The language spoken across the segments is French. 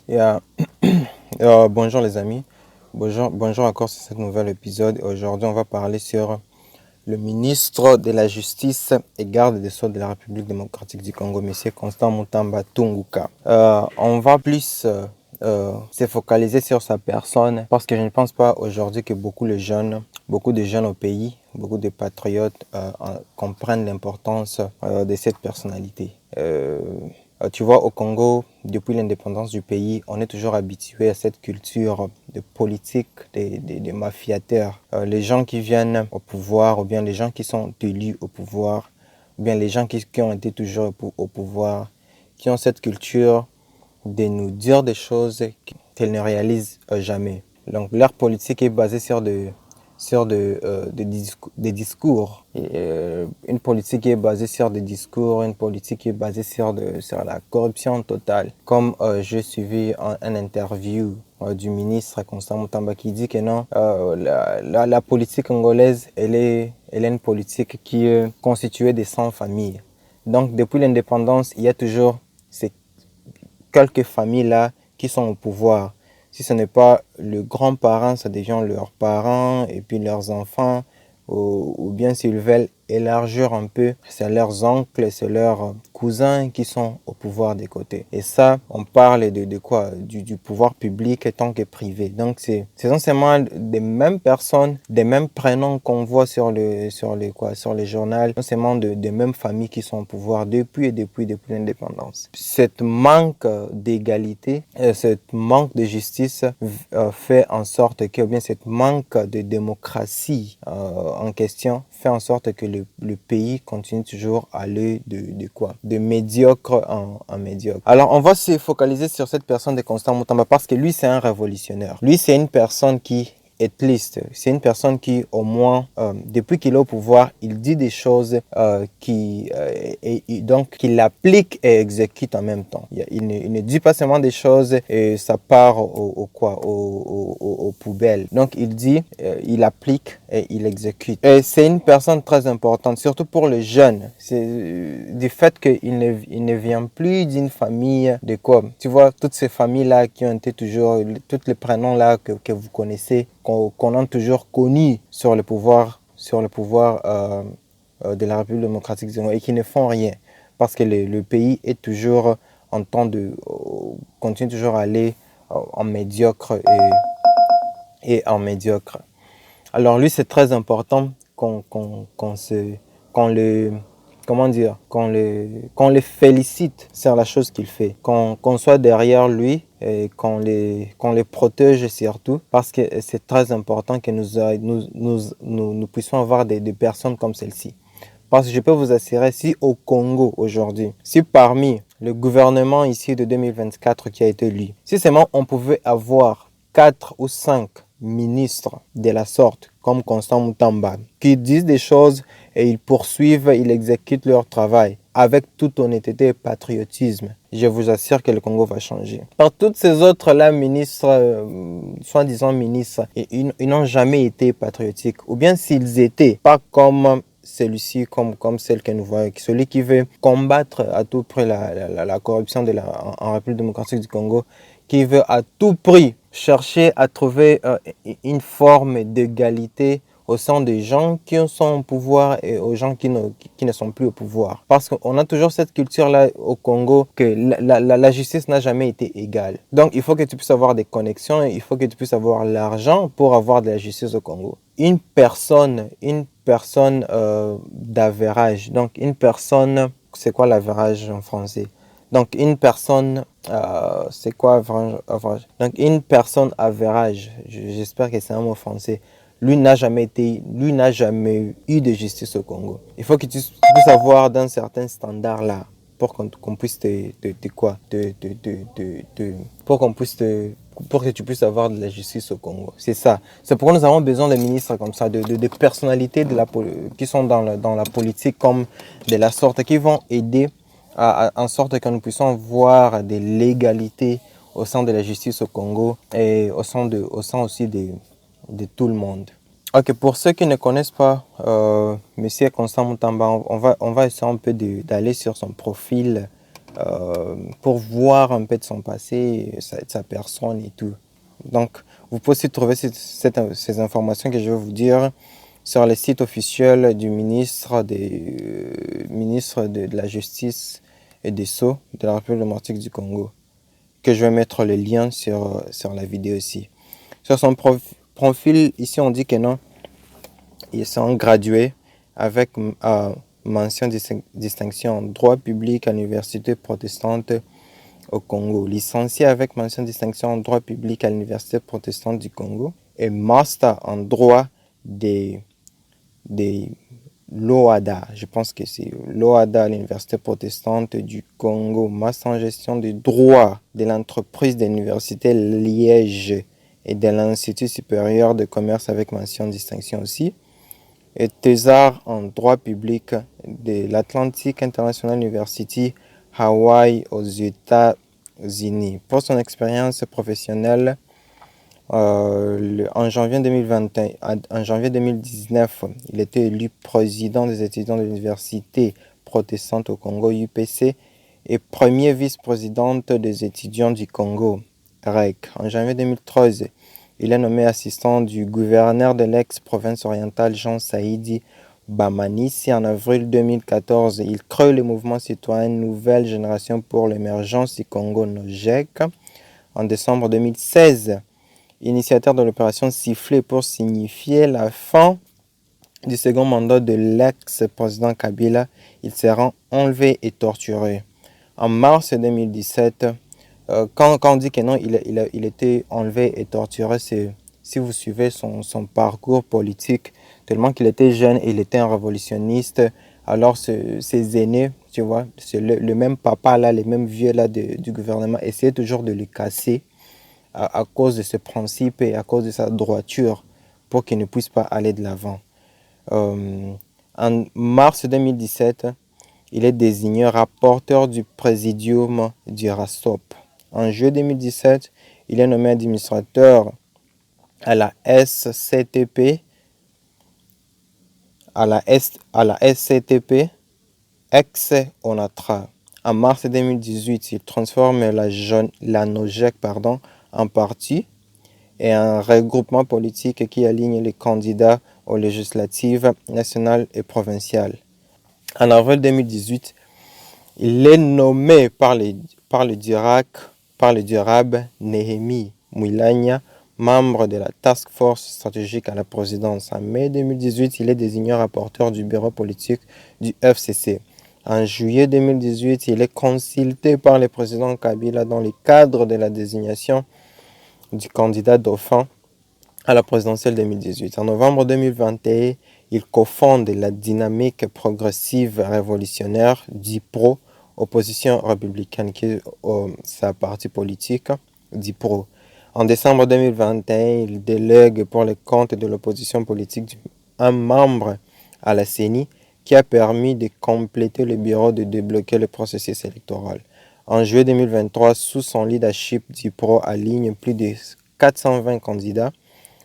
Et, bonjour les amis, bonjour encore sur ce nouvel épisode. Aujourd'hui, on va parler sur le ministre de la Justice et garde des Sceaux de la République démocratique du Congo, Monsieur Constant Mutamba Tunguka. On va plus se focaliser sur sa personne parce que je ne pense pas aujourd'hui que beaucoup de jeunes au pays, beaucoup de patriotes comprennent l'importance de cette personnalité. Tu vois, au Congo, depuis l'indépendance du pays, on est toujours habitué à cette culture de politique, des mafiateurs. Les gens qui viennent au pouvoir, ou bien les gens qui sont élus au pouvoir, ou bien les gens qui ont été toujours au pouvoir, qui ont cette culture de nous dire des choses qu'elles ne réalisent jamais. Donc leur politique est basée des discours. Une politique qui est basée sur des discours, une politique qui est basée sur la corruption totale. Comme j'ai suivi un interview du ministre Constant Mutamba qui dit que non, la politique congolaise, elle est une politique qui est constituée de 100 familles. Donc depuis l'indépendance, il y a toujours ces quelques familles-là qui sont au pouvoir. Si ce n'est pas le grand-parent, ça devient leurs parents et puis leurs enfants. Ou bien s'ils veulent élargir un peu, c'est leurs oncles, c'est leurs cousins qui sont au pouvoir des côtés. Et ça, on parle de quoi? Du pouvoir public tant que privé. Donc c'est essentiellement des mêmes personnes, des mêmes prénoms qu'on voit sur les journaux, essentiellement des mêmes familles qui sont au pouvoir depuis l'indépendance. Cette manque d'égalité, cette manque de justice fait en sorte que, ou bien cette manque de démocratie en question fait en sorte que le pays continue toujours à aller de médiocre en médiocre. Alors, on va se focaliser sur cette personne de Constant Mutamba parce que lui, c'est un révolutionnaire. Lui, c'est une personne qui est liste. C'est une personne qui, au moins, depuis qu'il est au pouvoir, il dit des choses donc qu'il applique et exécute en même temps. Il ne dit pas seulement des choses et ça part aux poubelles. Donc il dit, il applique et il exécute. Et c'est une personne très importante, surtout pour les jeunes. C'est du fait qu'il ne vient plus d'une famille de quoi. Tu vois, toutes ces familles-là qui ont été toujours, tous les prénoms-là que vous connaissez, qu'on a toujours connus sur le pouvoir de la République démocratique du Congo et qui ne font rien parce que le pays est toujours en temps continue toujours à aller en médiocre et en médiocre. Alors lui, c'est très important qu'on le, comment dire, qu'on le félicite sur la chose qu'il fait, qu'on soit derrière lui et qu'on les protège surtout parce que c'est très important que nous puissions avoir des personnes comme celle-ci. Parce que je peux vous assurer, si au Congo aujourd'hui, si parmi le gouvernement ici de 2024 qui a été élu, si seulement on pouvait avoir 4 ou 5 ministres de la sorte, comme Constant Mutamba, qui disent des choses et ils poursuivent, ils exécutent leur travail avec toute honnêteté et patriotisme, je vous assure que le Congo va changer. Par toutes ces autres-là, ministres, soi-disant ministres, ils n'ont jamais été patriotiques. Ou bien s'ils étaient, pas comme celui-ci, comme celle que nous voyons, celui qui veut combattre à tout prix la corruption en République démocratique du Congo, qui veut à tout prix chercher à trouver une forme d'égalité au sein des gens qui sont au pouvoir et aux gens qui ne sont plus au pouvoir. Parce qu'on a toujours cette culture-là au Congo que la justice n'a jamais été égale. Donc, il faut que tu puisses avoir des connexions, il faut que tu puisses avoir l'argent pour avoir de la justice au Congo. Une personne d'avérage, donc une personne, c'est quoi l'avérage en français? Donc, une personne, c'est quoi average? Donc, une personne average, j'espère que c'est un mot français. Lui n'a jamais eu de justice au Congo. Il faut que tu puisses avoir d'un certain standard là pour qu'on puisse pour qu'on puisse pour que tu puisses avoir de la justice au Congo. C'est ça. C'est pourquoi nous avons besoin de ministres comme ça, de personnalités qui sont dans la politique comme de la sorte, qui vont aider en sorte que nous puissions voir de l'égalité au sein de la justice au Congo et au sein aussi de tout le monde. Ok, pour ceux qui ne connaissent pas Monsieur Constant Mutamba, on va essayer un peu d'aller sur son profil pour voir un peu de son passé, sa personne et tout. Donc, vous pouvez aussi trouver ces informations que je vais vous dire sur le site officiel du ministre de la Justice et des Sceaux de la République démocratique du Congo, que je vais mettre le lien sur la vidéo aussi. Sur son profil, ici on dit que non, ils sont gradués avec mention distinction en droit public à l'université protestante au Congo, licencié avec mention distinction en droit public à l'université protestante du Congo et master en droit des l'OADA, je pense que c'est l'OADA, l'université protestante du Congo, master en gestion du droit de l'entreprise de l'université Liège et de l'Institut supérieur de commerce avec mention distinction aussi, et thésard en droit public de l'Atlantic International University, Hawaii aux États-Unis. Pour son expérience professionnelle, en janvier 2019, il était élu président des étudiants de l'Université protestante au Congo, UPC, et premier vice-président des étudiants du Congo, REC. En janvier 2013, il est nommé assistant du gouverneur de l'ex-province orientale, Jean Saïdi Bamanissi. En avril 2014, il crée le mouvement citoyen Nouvelle Génération pour l'émergence du Congo, NOGEC. En décembre 2016, initiateur de l'opération Sifflet pour signifier la fin du second mandat de l'ex-président Kabila, il sera enlevé et torturé. En mars 2017, quand on dit que non, il était enlevé et torturé, c'est si vous suivez son parcours politique, tellement qu'il était jeune, il était un révolutionniste. Alors ses aînés, tu vois, c'est le même papa là, les mêmes vieux là du gouvernement, essayaient toujours de le casser à cause de ses principes et à cause de sa droiture pour qu'il ne puisse pas aller de l'avant. En mars 2017, il est désigné rapporteur du présidium du RASOP. En juillet 2017, il est nommé administrateur à la SCTP, ex-ONATRA. En mars 2018, il transforme la NOGEC en parti et un regroupement politique qui aligne les candidats aux législatives nationales et provinciales. En avril 2018, il est nommé par le durable Néhémie Mouilania, membre de la Task Force stratégique à la présidence. En mai 2018, il est désigné rapporteur du bureau politique du FCC. En juillet 2018, il est consulté par le président Kabila dans le cadre de la désignation du candidat dauphin à la présidentielle 2018. En novembre 2021, il cofonde la dynamique progressive révolutionnaire DIPRO, opposition républicaine, qui est sa partie politique, DIPRO. En décembre 2021, il délègue pour le compte de l'opposition politique un membre à la CENI qui a permis de compléter le bureau de débloquer le processus électoral. En juillet 2023, sous son leadership, DIPRO aligne plus de 420 candidats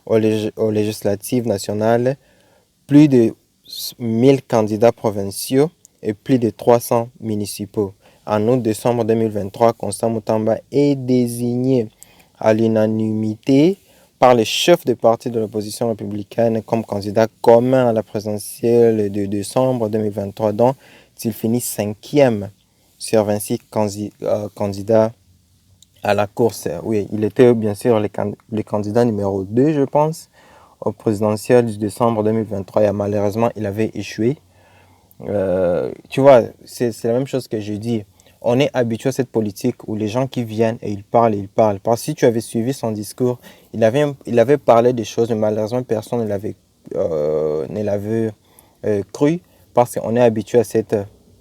aux législatives nationales, plus de 1000 candidats provinciaux et plus de 300 municipaux. En août-décembre 2023, Constant Mutamba est désigné à l'unanimité par les chefs des partis de l'opposition républicaine comme candidat commun à la présidentielle de décembre 2023, dont il finit 5e sur 26 candidats à la course. Oui, il était bien sûr le candidat numéro 2, je pense, au présidentiel du décembre 2023. Et malheureusement, il avait échoué. Tu vois, c'est la même chose que je dis. On est habitué à cette politique où les gens qui viennent et ils parlent et ils parlent. Parce que si tu avais suivi son discours, il avait parlé des choses, mais malheureusement, personne ne l'avait cru. Parce qu'on est habitué à cette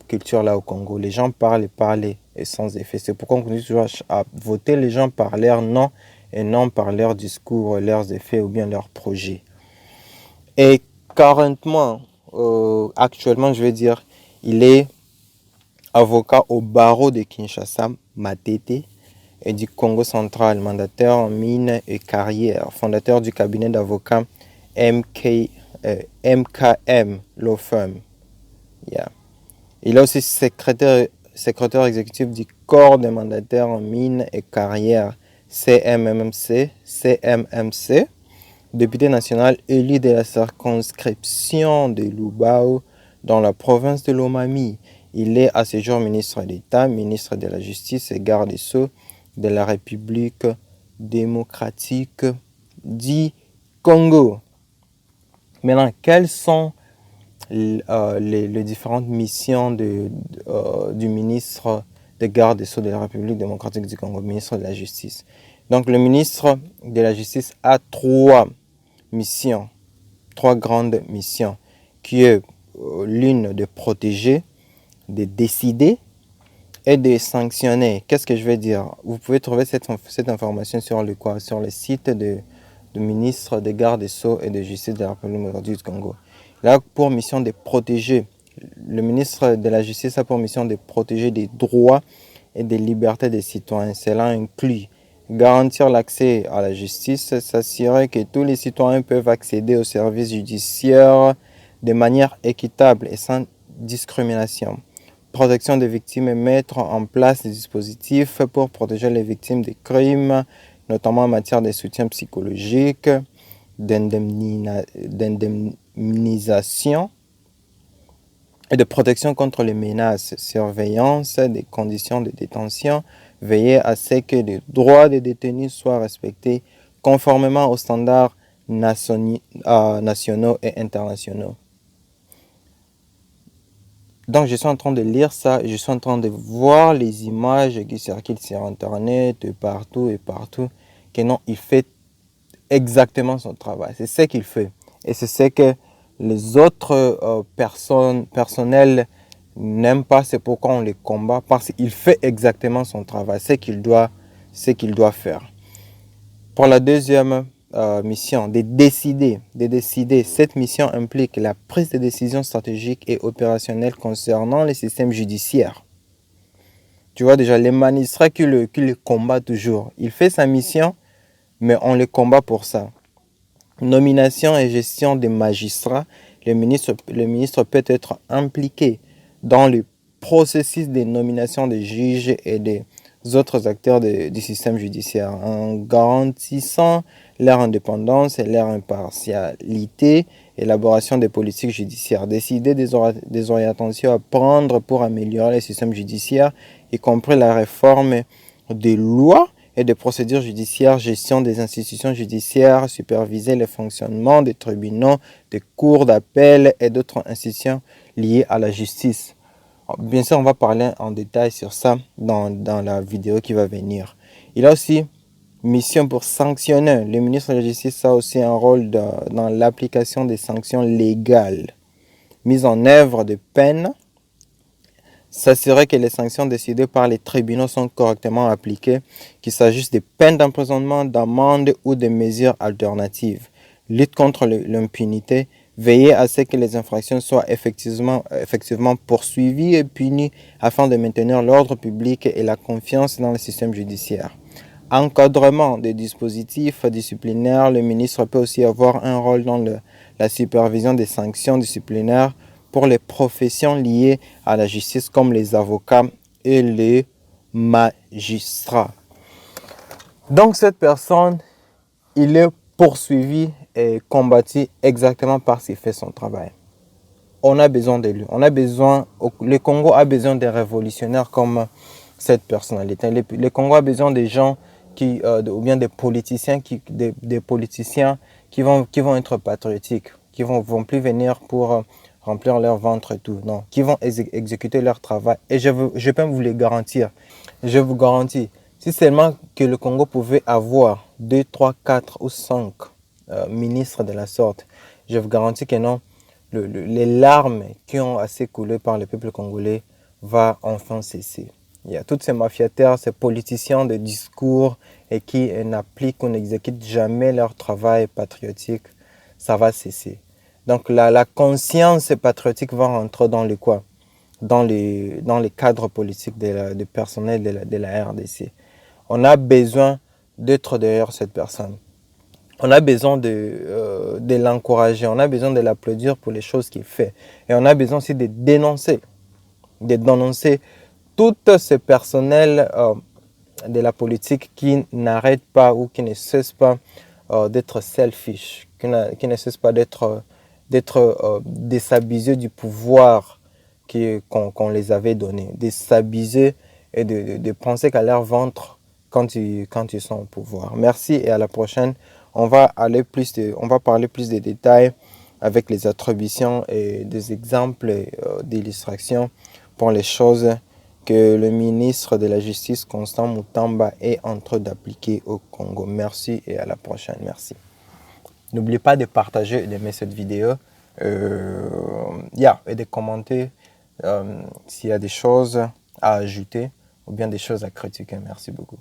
culture-là au Congo. Les gens parlent et parlent et sans effet. C'est pourquoi on continue toujours à voter les gens par leur nom et non par leur discours, leurs effets ou bien leurs projets. Et currently, actuellement, je vais dire, il est avocat au barreau de Kinshasa, Matete, et du Congo central, mandataire en mines et carrière, fondateur du cabinet d'avocats MKM Law Firm. Yeah. Il est aussi secrétaire secrétaire exécutif du corps des mandataires en mines et carrières, CMMC, député national élu de la circonscription de Lubao dans la province de Lomami. Il est à ce jour ministre d'État, ministre de la Justice et garde des Sceaux de la République démocratique du Congo. Maintenant, quelles sont les différentes missions du ministre de garde des Sceaux de la République démocratique du Congo, ministre de la Justice? Donc, le ministre de la Justice a trois grandes missions, qui est l'une de protéger, de décider et de sanctionner. Qu'est-ce que je veux dire? Vous pouvez trouver cette information sur le site du ministre de garde des Sceaux et de Justice de la République démocratique du Congo. Il a pour mission de protéger, le ministre de la Justice a pour mission de protéger des droits et des libertés des citoyens. Cela inclut garantir l'accès à la justice, s'assurer que tous les citoyens peuvent accéder aux services judiciaires de manière équitable et sans discrimination. Protection des victimes et mettre en place des dispositifs pour protéger les victimes des crimes, notamment en matière de soutien psychologique, d'indemnisation et de protection contre les menaces, surveillance des conditions de détention, veiller à ce que les droits des détenus soient respectés conformément aux standards nationaux et internationaux. Donc, je suis en train de lire ça, je suis en train de voir les images qui circulent sur Internet, partout, que non, il fait exactement son travail. C'est ce qu'il fait. Et c'est ce que les autres personnels n'aiment pas, c'est pourquoi on les combat, parce qu'il fait exactement son travail, ce qu'il doit faire. Pour la deuxième mission, de décider. Cette mission implique la prise de décisions stratégiques et opérationnelles concernant les systèmes judiciaires. Tu vois déjà, les magistrats qui le combattent toujours. Il fait sa mission, mais on le combat pour ça. Nomination et gestion des magistrats. Le ministre peut être impliqué dans le processus de nomination des juges et des autres acteurs du système judiciaire en garantissant leur indépendance et leur impartialité, élaboration des politiques judiciaires, décider des orientations à prendre pour améliorer le système judiciaire, y compris la réforme des lois et des procédures judiciaires, gestion des institutions judiciaires, superviser le fonctionnement des tribunaux, des cours d'appel et d'autres institutions liées à la justice. Bien sûr, on va parler en détail sur ça dans la vidéo qui va venir. Il a aussi mission pour sanctionner. Le ministre de la Justice a aussi un rôle dans l'application des sanctions légales. Mise en œuvre de peines, s'assurer que les sanctions décidées par les tribunaux sont correctement appliquées, qu'il s'agisse de peines d'emprisonnement, d'amende ou de mesures alternatives. Lutte contre l'impunité, veiller à ce que les infractions soient effectivement poursuivies et punies afin de maintenir l'ordre public et la confiance dans le système judiciaire. Encadrement des dispositifs disciplinaires, le ministre peut aussi avoir un rôle dans la supervision des sanctions disciplinaires pour les professions liées à la justice comme les avocats et les magistrats. Donc cette personne, il est poursuivi et combattu exactement parce qu'il fait son travail. On a besoin de lui. Le Congo a besoin de révolutionnaires comme cette personnalité. Le Congo a besoin de gens ou bien des politiciens qui vont être patriotiques, qui vont plus venir pour remplir leur ventre et tout. Non, qui vont exécuter leur travail. Et je peux vous le garantir. Je vous garantis. Si seulement que le Congo pouvait avoir 2, 3, 4 ou 5 ministres de la sorte, je vous garantis que non, les larmes qui ont assez coulé par le peuple congolais va enfin cesser. Il y a toutes ces mafiataires, ces politiciens de discours et qui n'appliquent ou n'exécutent jamais leur travail patriotique, ça va cesser. Donc la conscience patriotique va rentrer dans les quoi? Dans les cadres politiques du personnel de la RDC. On a besoin d'être derrière cette personne. On a besoin de l'encourager, on a besoin de l'applaudir pour les choses qu'il fait. Et on a besoin aussi de dénoncer toutes ces personnels de la politique qui n'arrêtent pas ou qui ne cessent pas d'être selfish, qui ne cessent pas d'être désabusés du pouvoir qu'on les avait donné, désabusés et de penser qu'à leur ventre quand ils sont au pouvoir. Merci et à la prochaine. On va parler plus de détails avec les attributions et des exemples d'illustrations pour les choses que le ministre de la Justice, Constant Mutamba, est en train d'appliquer au Congo. Merci et à la prochaine. Merci. N'oubliez pas de partager et d'aimer cette vidéo et de commenter s'il y a des choses à ajouter ou bien des choses à critiquer. Merci beaucoup.